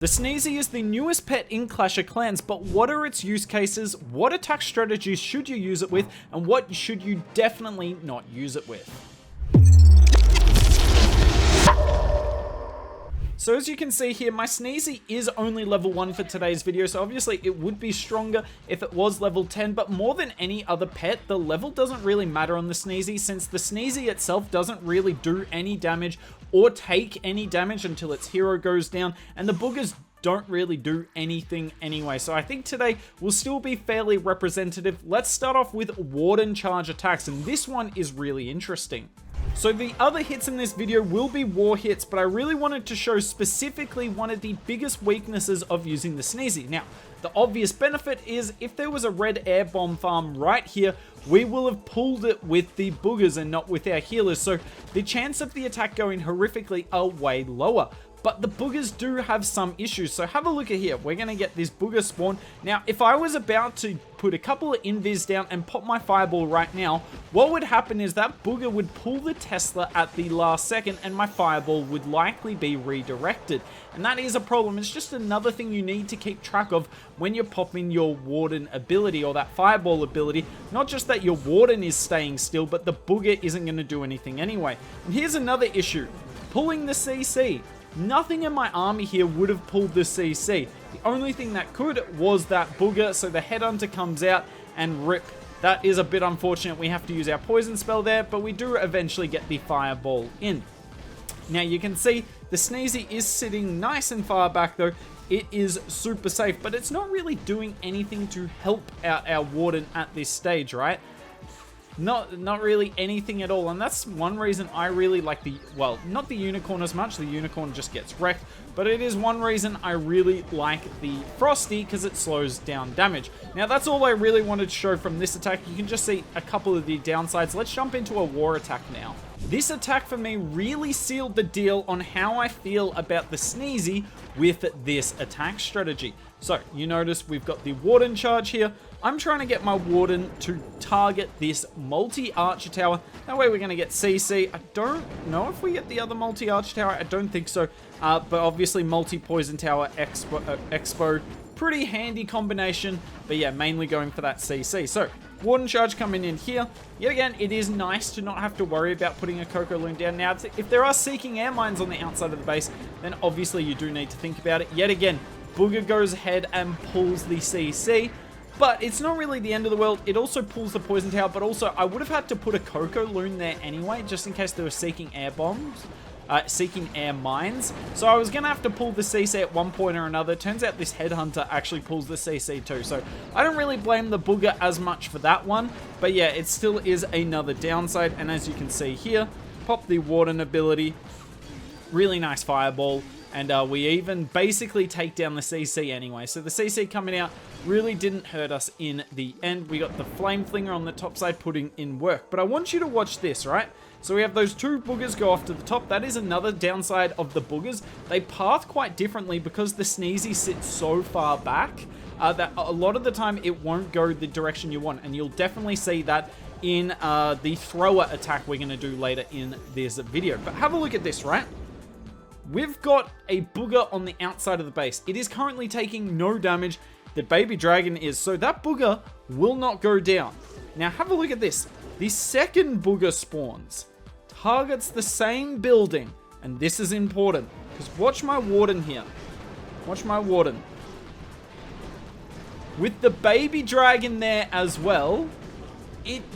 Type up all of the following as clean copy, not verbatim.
The Sneezy is the newest pet in Clash of Clans, but what are its use cases, what attack strategies should you use it with, and what should you definitely not use it with? So as you can see here, my Sneezy is only level 1 for today's video, so obviously it would be stronger if it was level 10, but more than any other pet, the level doesn't really matter on the Sneezy, since the Sneezy itself doesn't really do any damage or take any damage until its hero goes down, and the boogers don't really do anything anyway. So I think today will still be fairly representative. Let's start off with Warden charge attacks, and this one is really interesting. So the other hits in this video will be war hits, but I really wanted to show specifically one of the biggest weaknesses of using the Sneezy. Now, the obvious benefit is if there was a red air bomb farm right here, we will have pulled it with the boogers and not with our healers, so the chance of the attack going horrifically are way lower. But the boogers do have some issues, so have a look at here. We're going to get this booger spawn. Now, if I was about to put a couple of invis down and pop my fireball right now, what would happen is that booger would pull the Tesla at the last second and my fireball would likely be redirected. And that is a problem. It's just another thing you need to keep track of when you're popping your Warden ability or that fireball ability. Not just that your Warden is staying still, but the booger isn't going to do anything anyway. And here's another issue. Pulling the CC. Nothing in my army here would have pulled the CC. The only thing that could was that booger, so the headhunter comes out and rip. That is a bit unfortunate. We have to use our poison spell there, but we do eventually get the fireball in. Now you can see the Sneezy is sitting nice and far back though. It is super safe, but it's not really doing anything to help out our Warden at this stage, right? Not really anything at all, and that's one reason I really like the, well, not the Unicorn as much, the Unicorn just gets wrecked, but it is one reason I really like the Frosty, because it slows down damage. Now that's all I really wanted to show from this attack. You can just see a couple of the downsides. Let's jump into a war attack now. This attack for me really sealed the deal on how I feel about the Sneezy with this attack strategy. So you notice we've got the Warden charge here. I'm trying to get my Warden to target this multi-archer tower. That way we're going to get CC. I don't know if we get the other multi-archer tower. I don't think so. But obviously multi-poison tower, expo. Pretty handy combination. But yeah, mainly going for that CC. So Warden charge coming in here. Yet again, it is nice to not have to worry about putting a Coco Loon down. Now, if there are seeking air mines on the outside of the base, then obviously you do need to think about it. Yet again, booger goes ahead and pulls the CC. But it's not really the end of the world. It also pulls the poison tower, but also I would have had to put a Coco Loon there anyway, just in case they were seeking air bombs, seeking air mines. So I was going to have to pull the CC at one point or another. Turns out this Headhunter actually pulls the CC too. So I don't really blame the booger as much for that one. But yeah, it still is another downside. And as you can see here, pop the Warden ability. Really nice fireball. And we even basically take down the CC anyway. So the CC coming out really didn't hurt us in the end. We got the Flame Flinger on the top side putting in work. But I want you to watch this, right? So we have those two boogers go off to the top. That is another downside of the boogers. They path quite differently because the Sneezy sits so far back that a lot of the time it won't go the direction you want. And you'll definitely see that in the thrower attack we're going to do later in this video. But have a look at this, right? We've got a booger on the outside of the base. It is currently taking no damage. The baby dragon is. So that booger will not go down. Now have a look at this. The second booger spawns. Targets the same building. And this is important. Because watch my Warden here. Watch my Warden. With the baby dragon there as well,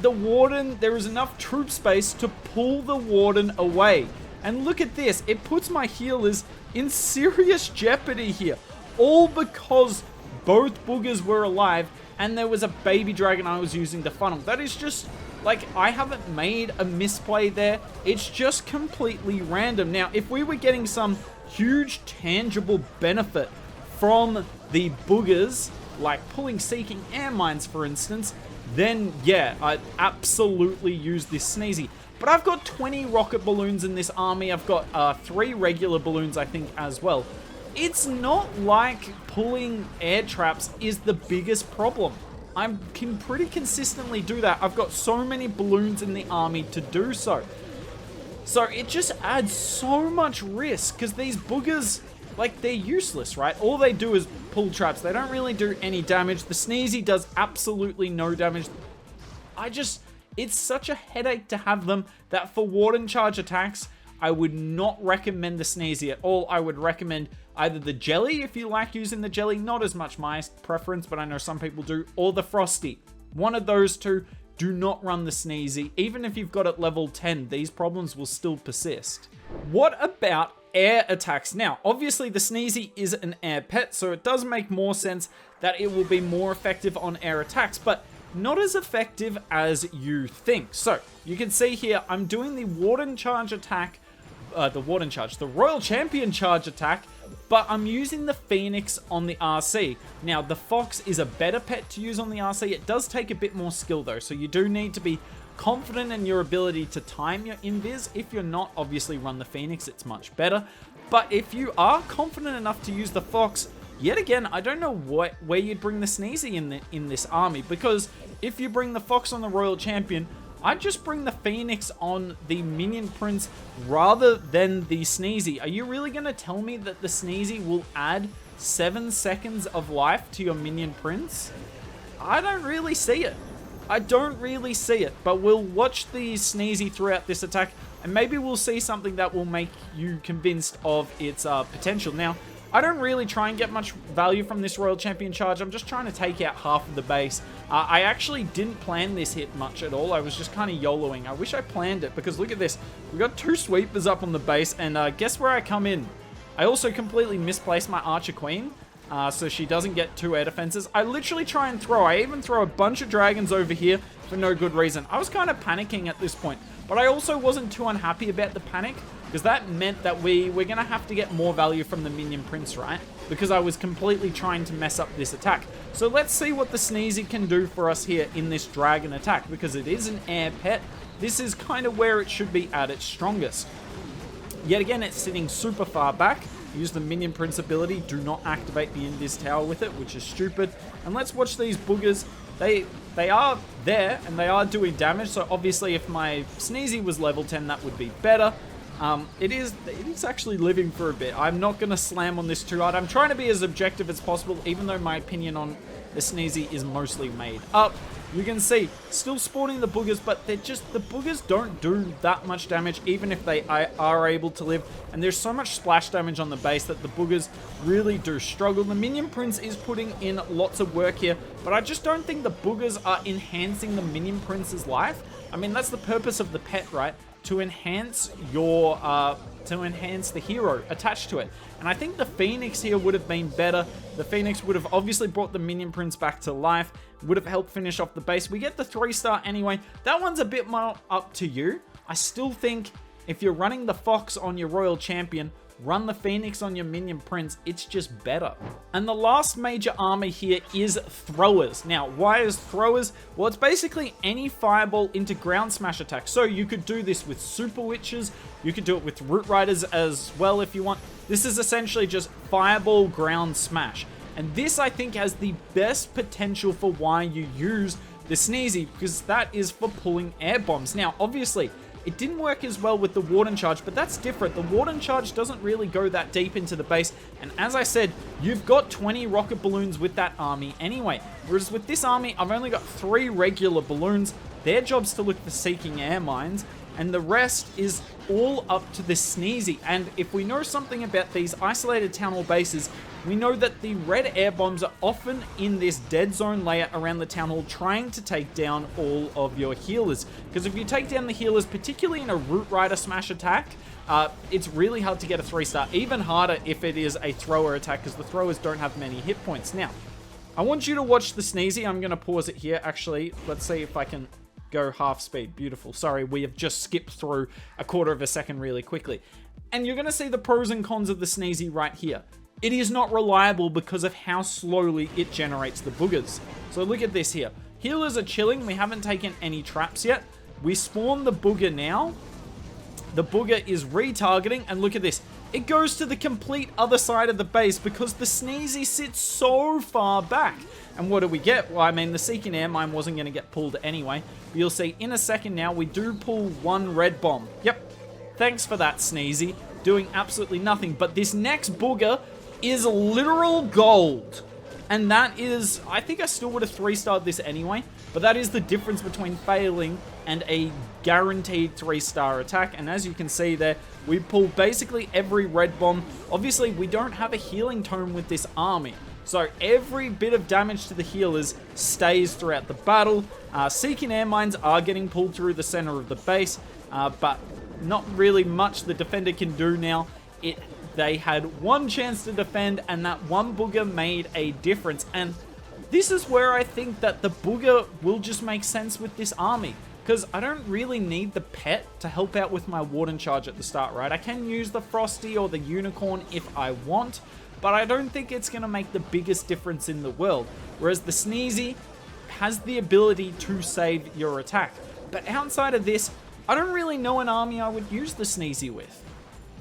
the Warden, there is enough troop space to pull the Warden away. And look at this, it puts my healers in serious jeopardy here. All because both boogers were alive and there was a baby dragon I was using to funnel. That is just, like, I haven't made a misplay there. It's just completely random. Now, if we were getting some huge tangible benefit from the boogers, like pulling seeking air mines for instance, then yeah, I'd absolutely use this Sneezy. But I've got 20 rocket balloons in this army. I've got 3 regular balloons, I think, as well. It's not like pulling air traps is the biggest problem. I can pretty consistently do that. I've got so many balloons in the army to do so. So it just adds so much risk because these boogers, like, they're useless, right? All they do is pull traps. They don't really do any damage. The Sneezy does absolutely no damage. It's such a headache to have them that for Warden Charge attacks, I would not recommend the Sneezy at all. I would recommend either the Jelly, if you like using the Jelly, not as much my preference, but I know some people do, or the Frosty. One of those two. Do not run the Sneezy. Even if you've got it level 10, these problems will still persist. What about air attacks? Now, obviously the Sneezy is an air pet, so it does make more sense that it will be more effective on air attacks, but not as effective as you think. So, you can see here, I'm doing the Warden Charge attack, the Royal Champion Charge attack, but I'm using the Phoenix on the RC. Now, the Fox is a better pet to use on the RC. It does take a bit more skill though, so you do need to be confident in your ability to time your invis. If you're not, obviously run the Phoenix, it's much better. But if you are confident enough to use the Fox, yet again, I don't know where you'd bring the Sneezy in this army, because if you bring the Fox on the Royal Champion, I'd just bring the Phoenix on the Minion Prince rather than the Sneezy. Are you really going to tell me that the Sneezy will add 7 seconds of life to your Minion Prince? I don't really see it. I don't really see it, but we'll watch the Sneezy throughout this attack, and maybe we'll see something that will make you convinced of its potential. Now, I don't really try and get much value from this Royal Champion Charge. I'm just trying to take out half of the base. I actually didn't plan this hit much at all. I was just kind of YOLOing. I wish I planned it, because look at this. We've got 2 sweepers up on the base, and guess where I come in? I also completely misplaced my Archer Queen, so she doesn't get 2 air defenses. I literally try and throw. I even throw a bunch of dragons over here for no good reason. I was kind of panicking at this point, but I also wasn't too unhappy about the panic, because that meant that we're going to have to get more value from the Minion Prince, right? Because I was completely trying to mess up this attack. So let's see what the Sneezy can do for us here in this dragon attack, because it is an air pet. This is kind of where it should be at its strongest. Yet again, it's sitting super far back. Use the Minion Prince ability. Do not activate the Invis Tower with it, which is stupid. And let's watch these boogers. They are there, and they are doing damage. So obviously, if my Sneezy was level 10, that would be better. It is actually living for a bit. I'm not going to slam on this too hard. I'm trying to be as objective as possible, even though my opinion on the Sneezy is mostly made up. You can see, still sporting the boogers, but the boogers don't do that much damage, even if they are able to live. And there's so much splash damage on the base that the boogers really do struggle. The Minion Prince is putting in lots of work here, but I just don't think the boogers are enhancing the Minion Prince's life. I mean, that's the purpose of the pet, right? To enhance your, to enhance the hero attached to it. And I think the Phoenix here would have been better. The Phoenix would have obviously brought the Minion Prince back to life, would have helped finish off the base. We get the 3-star anyway. That one's a bit more up to you. I still think if you're running the Fox on your Royal Champion, run the Phoenix on your Minion Prince. It's just better. And the last major army here is Throwers. Now, why is Throwers? Well, it's basically any fireball into ground smash attack. So you could do this with Super Witches. You could do it with Root Riders as well if you want. This is essentially just fireball ground smash. And this, I think, has the best potential for why you use the Sneezy, because that is for pulling air bombs. Now, obviously, it didn't work as well with the Warden Charge, but that's different. The Warden Charge doesn't really go that deep into the base, and as I said, you've got 20 rocket balloons with that army anyway. Whereas with this army, I've only got 3 regular balloons. Their job's to look for seeking air mines, and the rest is all up to the Sneezy. And if we know something about these isolated town hall bases, we know that the red air bombs are often in this dead zone layer around the town hall, trying to take down all of your healers. Because if you take down the healers, particularly in a Root Rider smash attack, it's really hard to get a 3-star. Even harder if it is a thrower attack, because the throwers don't have many hit points. Now, I want you to watch the Sneezy. I'm going to pause it here. Actually, let's see if I can go half speed. Beautiful. Sorry, we have just skipped through a quarter of a second really quickly. And you're going to see the pros and cons of the Sneezy right here. It is not reliable because of how slowly it generates the boogers. So look at this here. Healers are chilling. We haven't taken any traps yet. We spawn the booger now. The booger is retargeting, and look at this. It goes to the complete other side of the base because the Sneezy sits so far back. And what do we get? Well, I mean, the Seeking Air Mine wasn't going to get pulled anyway. But you'll see in a second now, we do pull 1 red bomb. Yep. Thanks for that, Sneezy. doing absolutely nothing. But this next booger is literal gold. And that is, I think I still would have 3-starred this anyway, but that is the difference between failing and a guaranteed 3-star attack. And as you can see there, we pull basically every red bomb. Obviously, we don't have a healing tome with this army, so every bit of damage to the healers stays throughout the battle. Seeking air mines are getting pulled through the center of the base, but not really much the defender can do now. They had one chance to defend, and that one booger made a difference. And this is where I think that the booger will just make sense with this army, because I don't really need the pet to help out with my Warden charge at the start, right? I can use the Frosty or the Unicorn if I want, but I don't think it's going to make the biggest difference in the world. Whereas the Sneezy has the ability to save your attack. But outside of this, I don't really know an army I would use the Sneezy with.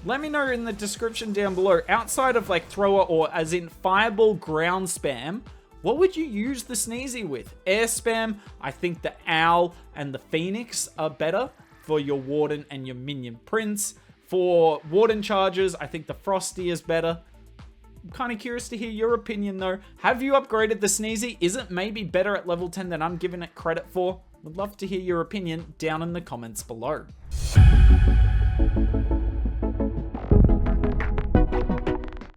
Let me know in the description down below, outside of like thrower or as in fireball ground spam, what would you use the Sneezy with? Air spam, I think the Owl and the Phoenix are better for your Warden and your Minion Prince. For Warden charges, I think the Frosty is better. I'm kind of curious to hear your opinion though. Have you upgraded the Sneezy? Is it maybe better at level 10 than I'm giving it credit for? Would love to hear your opinion down in the comments below.